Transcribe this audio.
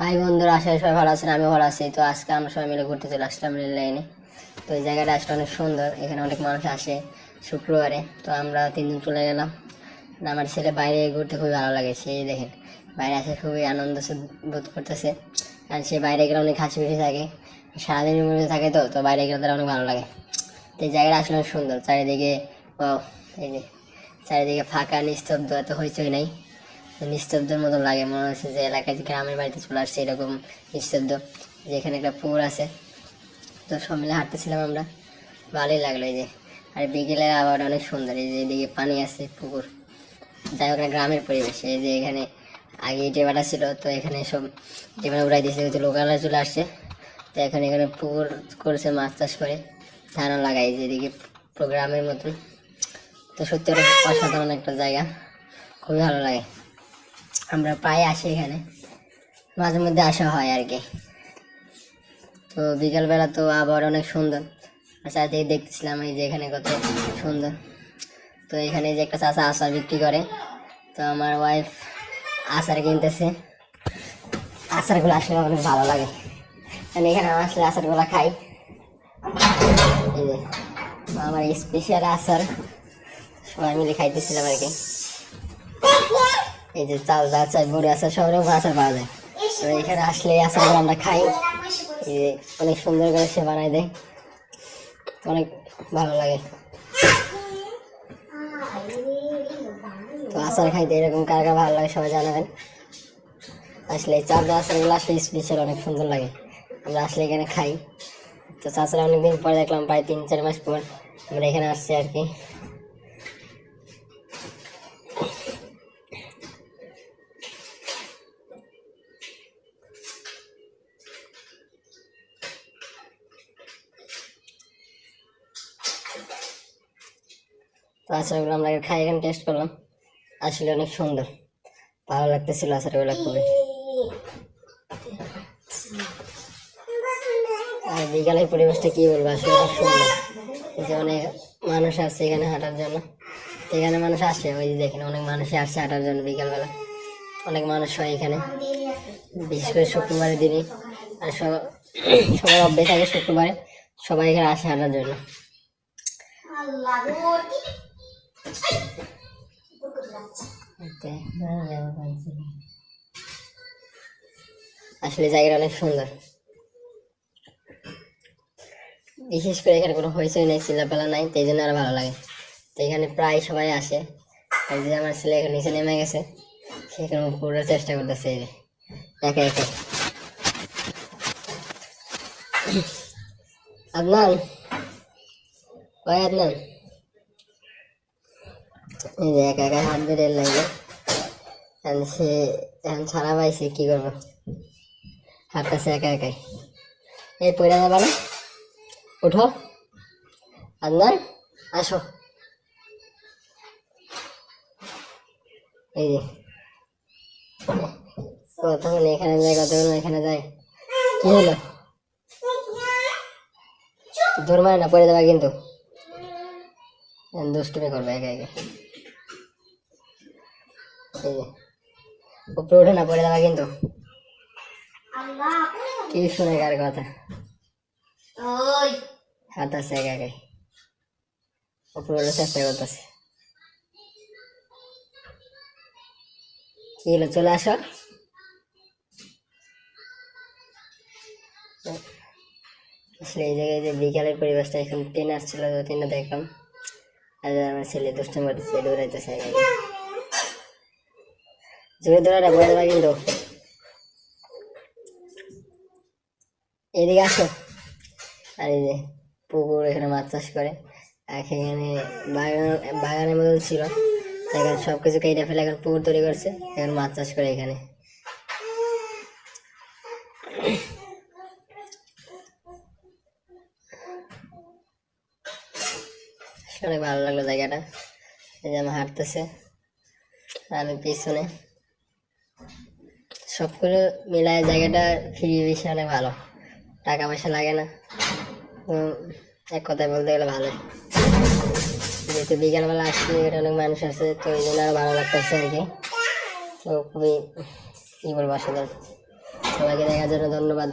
High বন্ধুরা, আশা করি সবাই ভালো আছেন। আমি ভালো আছি। তো আজকে আমরা সবাই মিলে ঘুরতে চলে আসলাম রেল লাইনে। তো এই জায়গাটা আসলে অনেক সুন্দর, এখানে অনেক মানুষ আসে শুক্রবারে। তো আমরা 3 জন চলে গেলাম। আমার ছেলে বাইরে ঘুরতে খুবই ভালো লাগে, সেই দেখেন বাইরে আসে খুবই আনন্দ বোধ করতেছে। আর সে বাইরে গেলে অনেক হাসি খুশি থাকে, সারাদিনের মধ্যে থাকে। তো বাইরে গেলে তারা অনেক ভালো লাগে। তো এই জায়গাটা আসলে অনেক সুন্দর, চারিদিকে এই যে চারিদিকে ফাঁকা নিস্তব্ধ, এত হইচই নাই, নিস্তব্ধের মতো লাগে, মনে হচ্ছে যে এলাকায় গ্রামের বাড়িতে চলে আসছে, এরকম নিস্তব্ধ। যেখানে একটা পুকুর আছে, তো সব মিলে হাঁটতেছিলাম আমরা, ভালোই লাগলো। এই যে আর বিকেলের আবার অনেক সুন্দর, এই যে এদিকে পানি আছে, পুকুর। যাই হোক, গ্রামের পরিবেশ। এই যে এখানে আগে ইটে ভাটা ছিল, তো এখানে সব ইটে ভাটা উড়াই দিয়েছে, তো লোকালরা চলে আসছে। তো এখানে পুকুর করেছে, মাছ চাষ করে, ধানও লাগাই যেদিকে গ্রামের মতন। তো সত্যি অনেক অসাধারণ একটা জায়গা, খুবই ভালো লাগে। আমরা প্রায় আসি এখানে, মাঝে মধ্যে আসা হয় আর কি। তো বিকালবেলা তো আবার অনেক সুন্দর, আর চারদিকে দেখতেছিলাম এই যে এখানে কত সুন্দর। তো এখানে যে একটা চাচা আচার বিক্রি করে, তো আমার ওয়াইফ আচার কিনতেছে। আচারগুলো আসলে অনেক ভালো লাগে, মানে এখানে আসলে আচারগুলো খাই। এই যে আমার স্পেশাল আচার, সবাই মিলে খাইতেছিলাম আর কি। এই যে চাল আচার, বড়ি আচার, সব রকম আচার পাওয়া যায়। তো এখানে আসলে আচারগুলো আমরা খাই, এই যে অনেক সুন্দর করে সে বানাই দেয়, অনেক ভালো লাগে। তো আচার খাইতে এরকম কার কার ভালো লাগে সবাই জানাবেন। আসলে চাঁদা আচারগুলো আসলে স্পেশাল, অনেক সুন্দর লাগে। আমরা আসলে এখানে খাই। তো চাচারা অনেকদিন পরে দেখলাম, প্রায় 3-4 মাস পর আমরা এখানে আসছি আর কি। তো আচারগুলো আমরা খাই, এখানে টেস্ট করলাম, আসলে অনেক সুন্দর, ভালো লাগতেছিল আচারগুলো খুবই। আর বিকালের পরিবেশটা কি বলবো, আসলে অনেক সুন্দর। এই যে অনেক মানুষ আসছে এখানে হাঁটার জন্য, এখানে মানুষ আসে, ওই যে দেখেন অনেক মানুষই আসছে হাঁটার জন্য বিকালবেলা। অনেক মানুষ হয় এখানে, বিশেষ করে শুক্রবারের দিনই। আর সবার অভ্যেস থাকে শুক্রবারে সবাই এখানে আসে হাঁটার জন্য। আসলে জায়গাটা অনেক সুন্দর, বিশেষ করে এখানে কোনো হইচই নেই, চিল্লাপালা নাই, তো এই জন্য আরো ভালো লাগে। তো এখানে প্রায় সবাই আসে। আর যে আমার ছেলে এখানে নিচে নেমে গেছে, সেখানে পুরো চেষ্টা করতেছে একে একে। আদনান, ওই আদনান, এই যে একা একা হাত দিয়ে রেল লাগে। সে এখন ছাড়া পাইছে, কি করবো, হাঁটতেছে একা একাই। এই পয়লা যাবা না, উঠো আদনান, আসো। এই যে কতক্ষণ এখানে যায়, কতক্ষণ এখানে যায়, কি হলো, দৌড় মারে না, পড়ে যাবা কিন্তু, দুষ্টুমি করবে একা একা। এই যে উপরে উঠে না, পড়ে যাবা কিন্তু। কি শুনে কার কথা, হাঁটাচ্ছে একা একাই, উপরে উঠে চেষ্টা করতেছে। কি হলো, চলে আসো। আসলে এই জায়গায় যে বিকালের পরিবেশটা, এখন ট্রেন আসছিল, ট্রেনে দেখলাম, আর আমার ছেলে দুষ্টুমি করতেছে, দৌড়াইতেছে একা একা। জোরে দৌড়াটা, পড়ে যাবা কিন্তু, এদিকে আসো। আর এই যে পুকুর, এখানে মাছ চাষ করে, আর এখানে বাগানের মতন ছিল, এখানে সবকিছু কেটে ফেলে এখন পুকুর তৈরি করছে, এখন মাছ চাষ করে এখানে। অনেক ভালো লাগলো জায়গাটা। এই যে আমার হাঁটতেছে, আমি পিছনে, সবগুলো মিলায় জায়গাটা পরিবেশ অনেক ভালো, টাকা পয়সা লাগে না। এক কথায় বলতে গেলে ভালো। যেহেতু বিকালবেলা আসছি, অনেক মানুষ আছে, তো এই জন্য আরো ভালো লাগতেছে আর কি। তো খুবই কি বলবো, আসলে সবাইকে দেখার জন্য ধন্যবাদ।